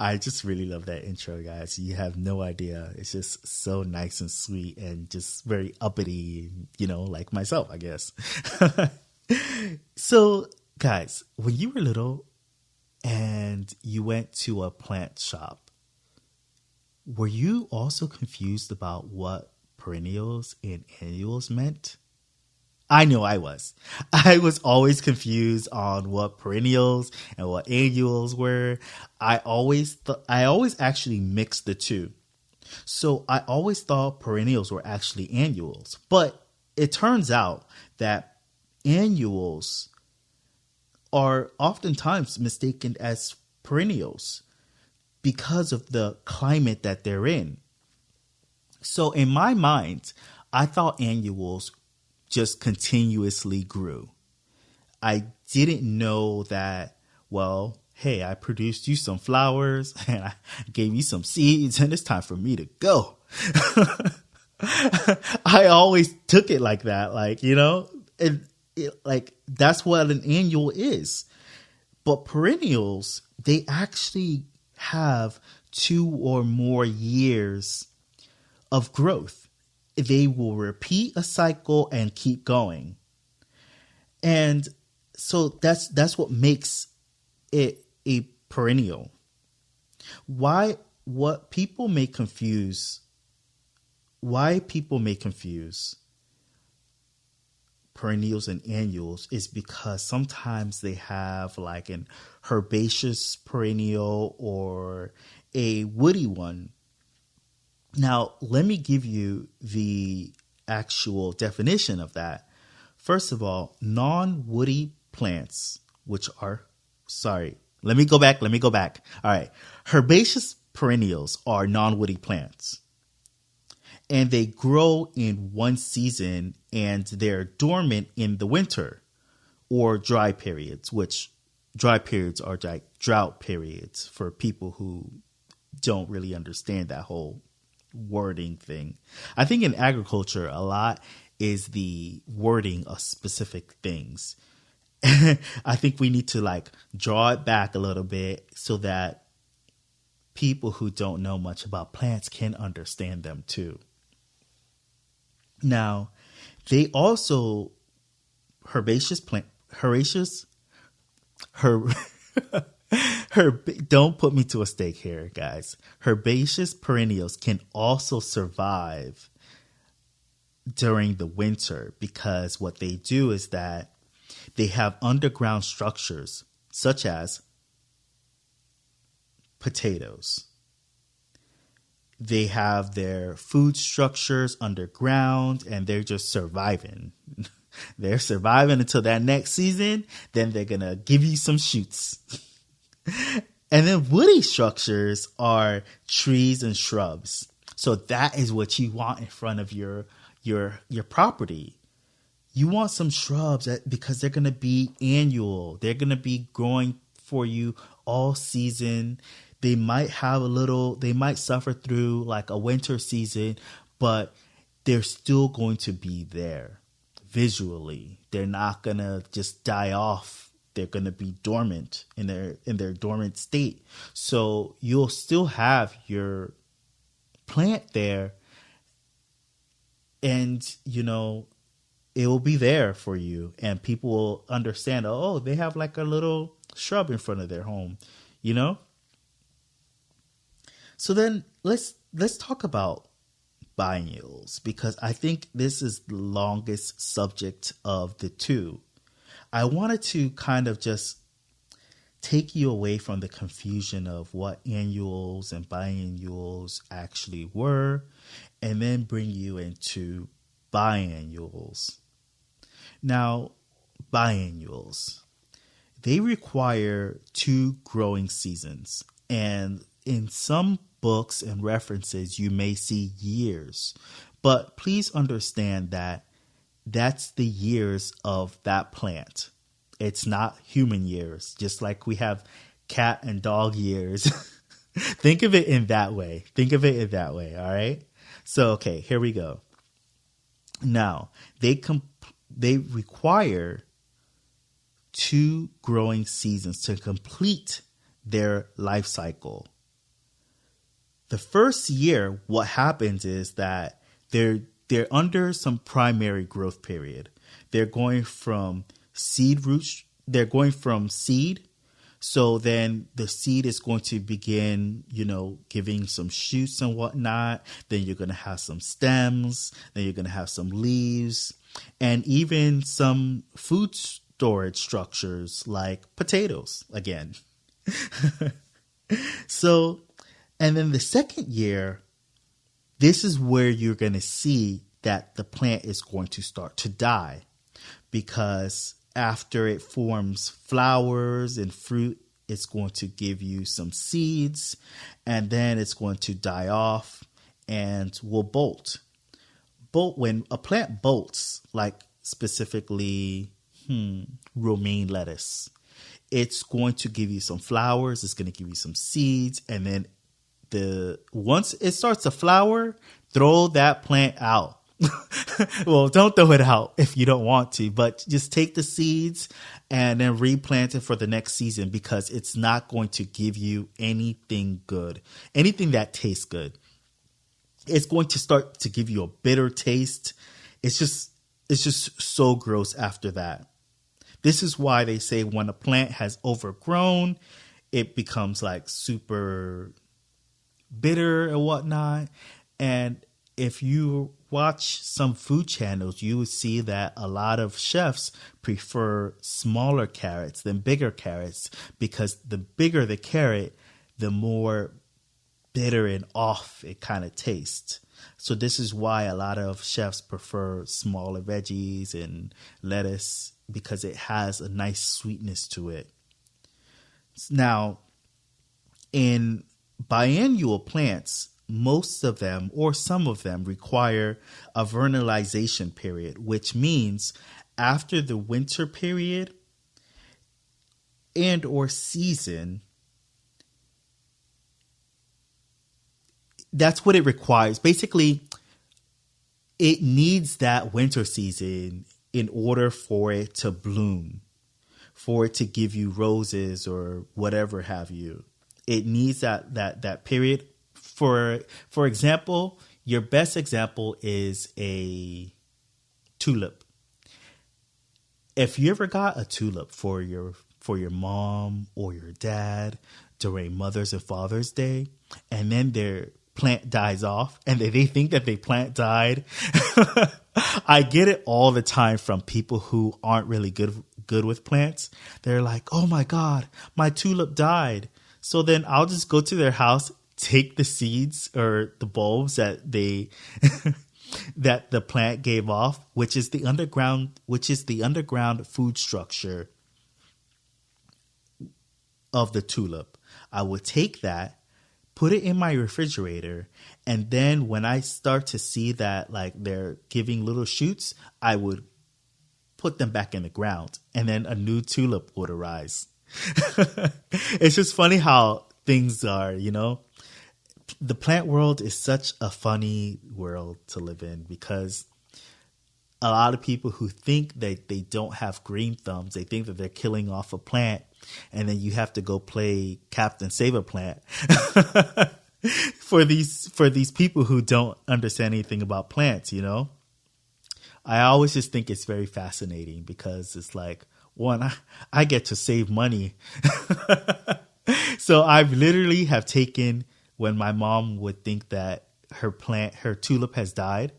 I just really love that intro, guys. You have no idea. It's just so nice and sweet and just very uppity, like myself, I guess. So, guys, when you were little and you went to a plant shop, were you also confused about what perennials and annuals meant? I know I was. I was always confused on what perennials and what annuals were. I always actually mixed the two. So I always thought perennials were actually annuals. But it turns out that annuals are oftentimes mistaken as perennials because of the climate that they're in. So in my mind, I thought annuals just continuously grew. I didn't know that, well, hey, I produced you some flowers and I gave you some seeds and it's time for me to go. I always took it like that, like that's what an annual is. But perennials, they actually have 2 or more years of growth. They will repeat a cycle and keep going. And so that's what makes it a perennial. Why people may confuse perennials and annuals is because sometimes they have like an herbaceous perennial or a woody one. Now, let me give you the actual definition of that. First of all, non-woody plants, let me go back. All right. Herbaceous perennials are non-woody plants. And they grow in one season and they're dormant in the winter or dry periods, which dry periods are like drought periods for people who don't really understand that whole wording thing. I think in agriculture, a lot is the wording of specific things. I think we need to like draw it back a little bit so that people who don't know much about plants can understand them too. Now, they also don't put me to a stake here, guys. Herbaceous perennials can also survive during the winter because what they do is that they have underground structures such as potatoes. They have their food structures underground and they're just surviving. They're surviving until that next season. Then they're going to give you some shoots. And then woody structures are trees and shrubs. So that is what you want in front of your property. You want some shrubs because they're going to be annual. They're going to be growing for you all season. They might suffer through like a winter season, but they're still going to be there visually. They're not going to just die off. They're going to be dormant in their dormant state. So you'll still have your plant there and, it will be there for you and people will understand, oh, they have like a little shrub in front of their home, So then let's talk about biennials because I think this is the longest subject of the two. I wanted to kind of just take you away from the confusion of what annuals and biennials actually were and then bring you into biennials. Now, biennials, they require 2 growing seasons. And in some books and references, you may see years. But please understand that that's the years of that plant. It's not human years, just like we have cat and dog years. Think of it in that way. All right? So, okay, here we go. Now, they require 2 growing seasons to complete their life cycle. The first year, what happens is that they're under some primary growth period. They're going from seed roots. They're going from seed. So then the seed is going to begin, giving some shoots and whatnot. Then you're going to have some stems. Then you're going to have some leaves and even some food storage structures like potatoes again. So, and then the second year, this is where you're going to see that the plant is going to start to die, because after it forms flowers and fruit, it's going to give you some seeds, and then it's going to die off and will bolt. When a plant bolts, like specifically romaine lettuce, it's going to give you some flowers, it's going to give you some seeds, and then once it starts to flower, throw that plant out. Well, don't throw it out if you don't want to, but just take the seeds and then replant it for the next season, because it's not going to give you anything good, anything that tastes good. It's going to start to give you a bitter taste. It's just so gross after that. This is why they say when a plant has overgrown, it becomes like super bitter and whatnot. And if you watch some food channels, you would see that a lot of chefs prefer smaller carrots than bigger carrots, because the bigger the carrot, the more bitter and off it kind of tastes. So this is why a lot of chefs prefer smaller veggies and lettuce, because it has a nice sweetness to it. Now, in biannual plants, most of them or some of them require a vernalization period, which means after the winter period and or season, that's what it requires. Basically, it needs that winter season in order for it to bloom, for it to give you roses or whatever have you. It needs that period. For example, your best example is a tulip. If you ever got a tulip for your mom or your dad during Mother's and Father's Day, and then their plant dies off and they think that their plant died. I get it all the time from people who aren't really good with plants. They're like, oh my God, my tulip died. So then I'll just go to their house, take the seeds or the bulbs that that the plant gave off, which is the underground food structure of the tulip. I would take that, put it in my refrigerator, and then when I start to see that like they're giving little shoots, I would put them back in the ground, and then a new tulip would arise. It's just funny how things are, The plant world is such a funny world to live in, because a lot of people who think that they don't have green thumbs, they think that they're killing off a plant, and then you have to go play Captain Save a Plant. for these people who don't understand anything about plants, I always just think it's very fascinating, because it's like, one, I get to save money. So I've literally have taken, when my mom would think that her tulip has died,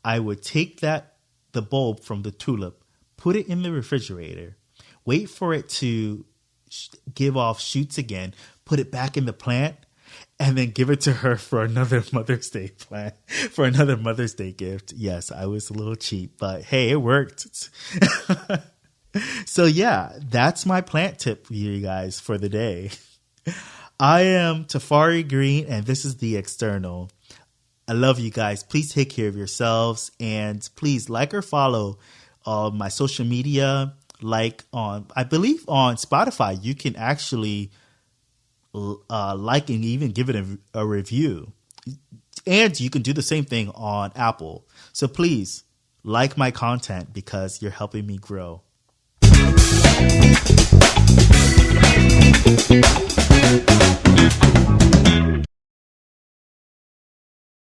I would take the bulb from the tulip, put it in the refrigerator, wait for it to give off shoots again, put it back in the plant, and then give it to her for another Mother's Day plant, for another Mother's Day gift. Yes, I was a little cheap, but hey, it worked. So yeah, that's my plant tip for you guys for the day. I am Tafari Green, and this is The External. I love you guys. Please take care of yourselves, and please like or follow my social media. I believe on Spotify, you can actually like and even give it a review. And you can do the same thing on Apple. So please like my content, because you're helping me grow.